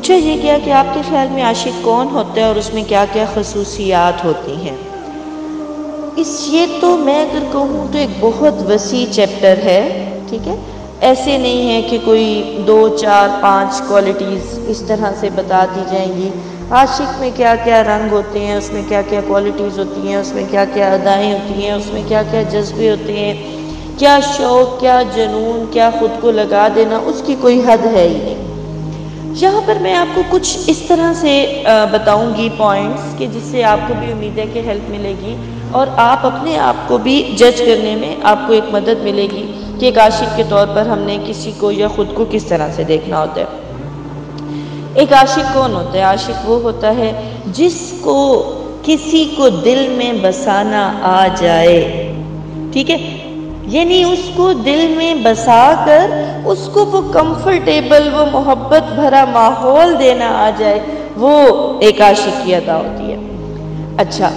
پوچھا یہ گیا کہ آپ کے خیال میں عاشق کون ہوتا ہے اور اس میں کیا کیا خصوصیات ہوتی ہیں۔ یہ تو میں اگر کہوں تو ایک بہت وسیع چیپٹر ہے، ٹھیک ہے، ایسے نہیں ہے کہ کوئی 2 4 5 کوالٹیز اس طرح سے بتا دی جائیں گی۔ عاشق میں کیا کیا رنگ ہوتے ہیں، اس میں کیا کیا کوالٹیز ہوتی ہیں، اس میں کیا کیا ادائیں ہوتی ہیں، اس میں کیا کیا جذبے ہوتے ہیں، کیا شوق، کیا جنون، کیا خود کو لگا دینا، اس کی کوئی حد ہے ہی نہیں۔ یہاں پر میں آپ کو کچھ اس طرح سے بتاؤں گی پوائنٹس کہ جس سے آپ کو بھی امید ہے کہ ہیلپ ملے گی اور آپ اپنے آپ کو بھی جج کرنے میں آپ کو ایک مدد ملے گی کہ ایک عاشق کے طور پر ہم نے کسی کو یا خود کو کس طرح سے دیکھنا ہوتا ہے۔ ایک عاشق کون ہوتا ہے؟ عاشق وہ ہوتا ہے جس کو کسی کو دل میں بسانا آ جائے، ٹھیک ہے، یعنی اس کو دل میں بسا کر اس کو وہ کمفرٹیبل، وہ محبت بھرا ماحول دینا آ جائے، وہ ایک عاشق کی ادا ہوتی ہے۔ اچھا،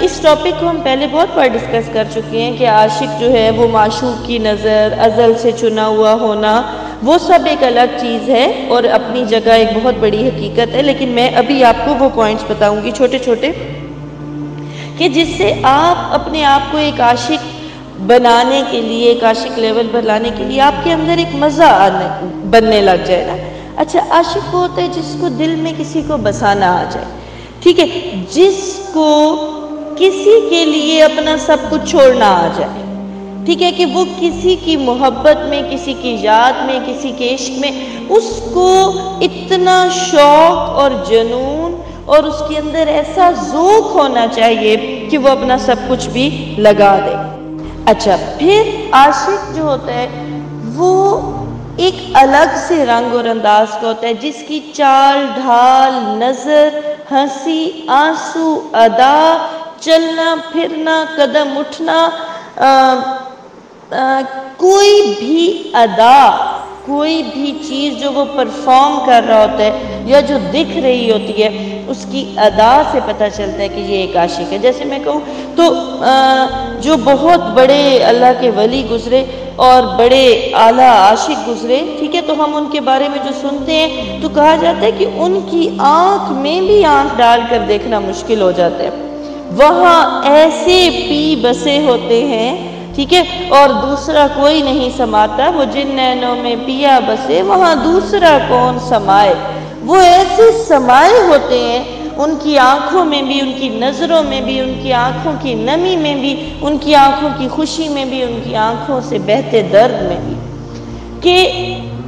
اس ٹاپک کو ہم پہلے بہت بار ڈسکس کر چکے ہیں کہ عاشق جو ہے وہ معشوق کی نظر، ازل سے چنا ہوا ہونا، وہ سب ایک الگ چیز ہے اور اپنی جگہ ایک بہت بڑی حقیقت ہے، لیکن میں ابھی آپ کو وہ پوائنٹس بتاؤں گی چھوٹے چھوٹے کہ جس سے آپ اپنے آپ کو ایک عاشق بنانے کے لیے، ایک عاشق لیول پر لانے کے لیے آپ کے اندر ایک مزہ بننے لگ جائے نا۔ اچھا، عاشق وہ ہوتا ہے جس کو دل میں کسی کو بسانا آ جائے، ٹھیک ہے، جس کو کسی کے لیے اپنا سب کچھ چھوڑنا آ جائے، ٹھیک ہے، کہ وہ کسی کی محبت میں، کسی کی یاد میں، کسی کے عشق میں اس کو اتنا شوق اور جنون اور اس کے اندر ایسا ذوق ہونا چاہیے کہ وہ اپنا سب کچھ بھی لگا دے۔ اچھا، پھر عاشق جو ہوتا ہے وہ ایک الگ سے رنگ اور انداز کا ہوتا ہے، جس کی چال ڈھال، نظر، ہنسی، آنسو، ادا، چلنا پھرنا، قدم اٹھنا، کوئی بھی ادا، کوئی بھی چیز جو وہ پرفارم کر رہا ہوتا ہے یا جو دکھ رہی ہوتی ہے، اس کی ادا سے پتہ چلتا ہے کہ یہ ایک عاشق ہے۔ جیسے میں کہوں تو جو بہت بڑے اللہ کے ولی گزرے اور بڑے اعلیٰ عاشق گزرے، ٹھیک ہے، تو ہم ان کے بارے میں جو سنتے ہیں تو کہا جاتا ہے کہ ان کی آنکھ میں بھی آنکھ ڈال کر دیکھنا مشکل ہو جاتا ہے، وہاں ایسے پی بسے ہوتے ہیں، ٹھیک ہے، اور دوسرا کوئی نہیں سماتا، وہ جن نینوں میں پیا بسے وہاں دوسرا کون سمائے، وہ ایسے سمائے ہوتے ہیں ان کی آنکھوں میں بھی، ان کی نظروں میں بھی، ان کی آنکھوں کی نمی میں بھی، ان کی آنکھوں کی خوشی میں بھی، ان کی آنکھوں سے بہتے درد میں بھی، کہ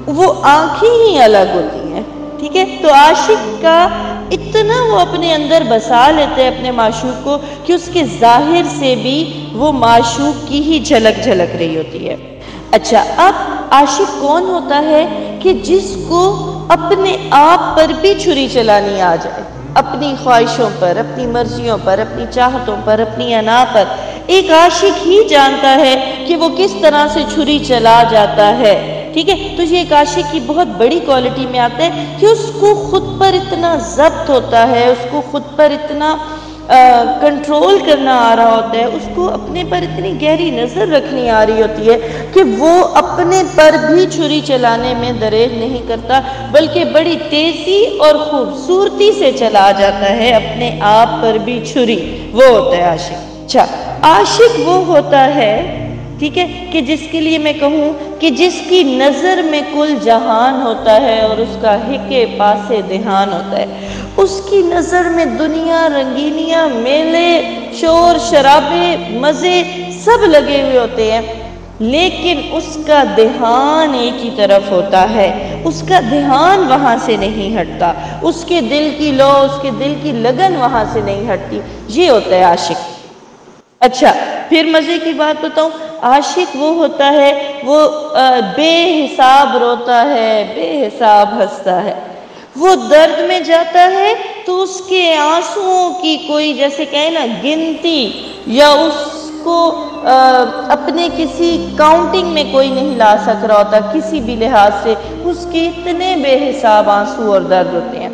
وہ آنکھیں ہی الگ ہوتی ہیں، ٹھیک ہے۔ تو عاشق کا اتنا وہ اپنے اندر بسا لیتے ہیں اپنے معشوق کو کہ اس کے ظاہر سے بھی وہ معشوق کی ہی جھلک جھلک رہی ہوتی ہے۔ اچھا، اب عاشق کون ہوتا ہے کہ جس کو اپنے آپ پر بھی چھری چلانی آ جائے، اپنی خواہشوں پر، اپنی مرضیوں پر، اپنی چاہتوں پر، اپنی انا پر۔ ایک عاشق ہی جانتا ہے کہ وہ کس طرح سے چھری چلا جاتا ہے، ٹھیک ہے، تو یہ ایک عاشق کی بہت بڑی کوالٹی میں آتا ہے کہ اس کو خود پر اتنا ضبط ہوتا ہے، اس کو خود پر اتنا کنٹرول کرنا آ رہا ہوتا ہے، اس کو اپنے پر اتنی گہری نظر رکھنی آ رہی ہوتی ہے کہ وہ اپنے پر بھی چھری چلانے میں دریغ نہیں کرتا، بلکہ بڑی تیزی اور خوبصورتی سے چلا جاتا ہے اپنے آپ پر بھی چھری، وہ ہوتا ہے عاشق۔ اچھا، عاشق وہ ہوتا ہے، ٹھیک ہے، کہ جس کے لیے میں کہوں کہ جس کی نظر میں کل جہان ہوتا ہے اور اس کا ہکے پاسے دھیان ہوتا ہے، اس کی نظر میں دنیا، رنگینیاں، میلے، شور شرابے، مزے سب لگے ہوئے ہوتے ہیں، لیکن اس کا دھیان ایک ہی طرف ہوتا ہے، اس کا دھیان وہاں سے نہیں ہٹتا، اس کے دل کی لو، اس کے دل کی لگن وہاں سے نہیں ہٹتی، یہ ہوتا ہے عاشق۔ اچھا، پھر مزے کی بات بتاؤں، عاشق وہ ہوتا ہے وہ بے حساب روتا ہے، بے حساب ہنستا ہے، وہ درد میں جاتا ہے تو اس کے آنسوؤں کی کوئی جیسے کہے نا گنتی یا اس کو اپنے کسی کاؤنٹنگ میں کوئی نہیں لا سک رہا ہوتا کسی بھی لحاظ سے، اس کے اتنے بے حساب آنسو اور درد ہوتے ہیں،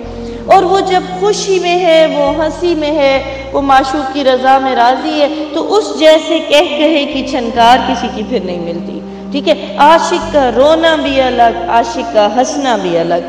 اور وہ جب خوشی میں ہے، وہ ہنسی میں ہے، وہ معشوق کی رضا میں راضی ہے تو اس جیسے کہے کی چھنکار کسی کی پھر نہیں ملتی، ٹھیک ہے۔ عاشق کا رونا بھی الگ، عاشق کا ہنسنا بھی الگ،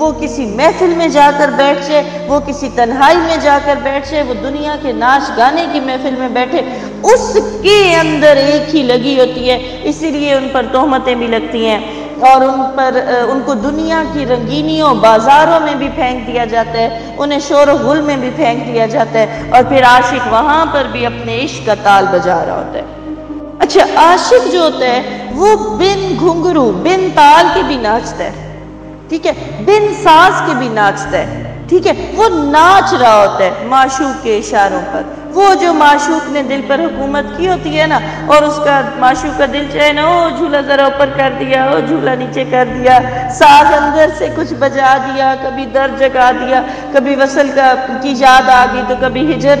وہ کسی محفل میں جا کر بیٹھ جائے، وہ کسی تنہائی میں جا کر بیٹھ جائے، وہ دنیا کے ناچ گانے کی محفل میں بیٹھے، اس کے اندر ایک ہی لگی ہوتی ہے، اسی لیے ان پر تہمتیں بھی لگتی ہیں اور ان کو دنیا کی رنگینیوں بازاروں میں بھی پھینک دیا جاتا ہے، انہیں شور و غل میں بھی پھینک دیا جاتا ہے، اور پھر عاشق وہاں پر بھی اپنے عشق کا تال بجا رہا ہوتا ہے۔ اچھا، عاشق جو ہوتا ہے وہ بن گھنگرو بن تال کے بھی ناچتا ہے، ٹھیک ہے، بن ساز کے بھی ناچتا ہے، ٹھیک ہے، وہ ناچ رہا ہوتا ہے معشوق کے اشاروں پر۔ وہ جو معشوق نے دل پر حکومت کی ہوتی ہے نا، اور اس کا معشوق کا دل چاہے نا، او جھولا ذرا اوپر کر دیا، او جھولا نیچے کر دیا، ساز اندر سے کچھ بجا دیا، کبھی درد جگا دیا، کبھی وصل کی یاد آ گئی تو کبھی ہجر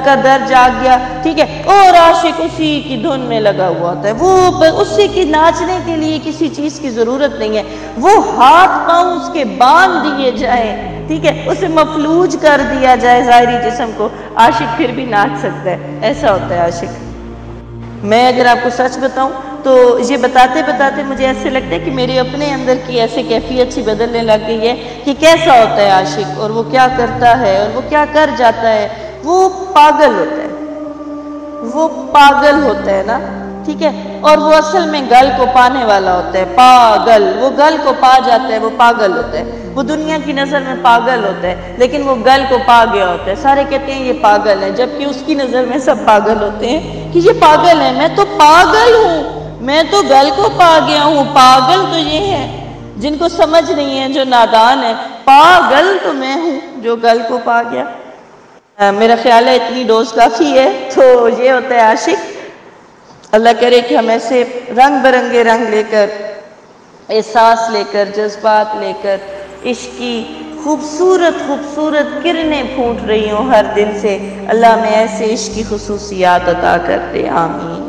کا درد جاگ گیا، ٹھیک ہے، اور عاشق اسی کی دھن میں لگا ہوا ہوتا ہے، وہ اسی کی ناچنے کے لیے کسی چیز کی ضرورت نہیں ہے، وہ ہاتھ پاؤں اس کے باندھ دیے جائیں، ٹھیک ہے، اسے مفلوج کر دیا جائے ظاہری جسم کو، عاشق پھر بھی ناچ سکتا ہے۔ ایسا ہوتا ہے عاشق۔ میں اگر آپ کو سچ بتاؤں تو یہ بتاتے بتاتے مجھے ایسے لگتا ہے کہ میرے اپنے اندر کی ایسے کیفیت سی بدلنے لگ گئی ہے کہ کیسا ہوتا ہے عاشق، اور وہ کیا کرتا ہے، اور وہ کیا کر جاتا ہے۔ وہ پاگل ہوتا ہے، وہ پاگل ہوتا ہے نا، ٹھیک ہے، اور وہ اصل میں گل کو پانے والا ہوتا ہے، پاگل، وہ گل کو پا جاتا ہے، وہ پاگل ہوتا ہے، وہ دنیا کی نظر میں پاگل ہوتا ہے لیکن وہ گل کو پا گیا ہوتا ہے۔ سارے کہتے ہیں یہ پاگل ہے، جبکہ اس کی نظر میں سب پاگل ہوتے ہیں کہ یہ پاگل ہے، میں تو پاگل ہوں، میں تو گل کو پا گیا ہوں، پاگل تو یہ ہے جن کو سمجھ نہیں ہے، جو نادان ہے، پاگل تو میں ہوں جو گل کو پا گیا۔ میرا خیال ہے اتنی ڈوز کافی ہے۔ تو یہ ہوتا ہے عاشق۔ اللہ کرے کہ ہم ایسے رنگ برنگے رنگ لے کر، احساس لے کر، جذبات لے کر، عشق کی خوبصورت خوبصورت کرنیں پھوٹ رہی ہوں ہر دل سے، اللہ میں ایسے عشق کی خصوصیات عطا کر دے، آمین۔